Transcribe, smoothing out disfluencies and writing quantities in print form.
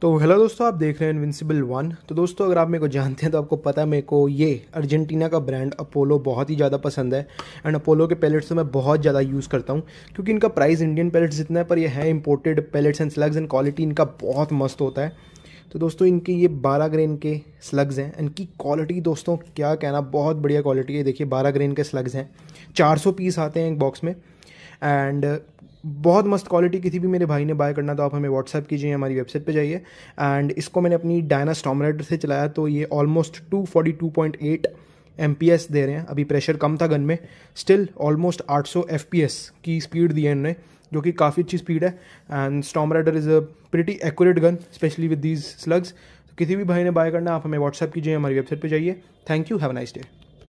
तो हेलो दोस्तों, आप देख रहे हैं इनविंसिबल वन। तो दोस्तों, अगर आप मेरे को जानते हैं तो आपको पता है मेरे को ये अर्जेंटीना का ब्रांड अपोलो बहुत ही ज़्यादा पसंद है। एंड अपोलो के पैलेट्स तो मैं बहुत ज़्यादा यूज़ करता हूँ क्योंकि इनका प्राइस इंडियन पैलेट्स जितना है, पर ये है imported pellets and slugs, and quality इनका बहुत मस्त होता है। तो दोस्तों, इनके ये 12 ग्रेन के स्लग्स हैं। इनकी क्वालिटी दोस्तों क्या कहना, बहुत बढ़िया क्वालिटी है। देखिए 12 ग्रेन के स्लग्स हैं, 400 पीस आते हैं एक बॉक्स में। एंड बहुत मस्त क्वालिटी। किसी भी मेरे भाई ने बाय करना तो आप हमें व्हाट्सएप कीजिए, हमारी वेबसाइट पे जाइए। एंड इसको मैंने अपनी डायना स्टॉर्म राइडर से चलाया तो ये ऑलमोस्ट 242.8 MPS दे रहे हैं। अभी प्रेशर कम था गन में, स्टिल ऑलमोस्ट 800 FPS की स्पीड दी है इन्होंने, जो कि काफ़ी अच्छी स्पीड है। And Storm Rider is a pretty accurate gun, specially with these slugs. तो किसी भी भाई ने बाय करना आप हमें व्हाट्सएप कीजिए, हमारी वेबसाइट पर जाइए। Thank you, have a nice day.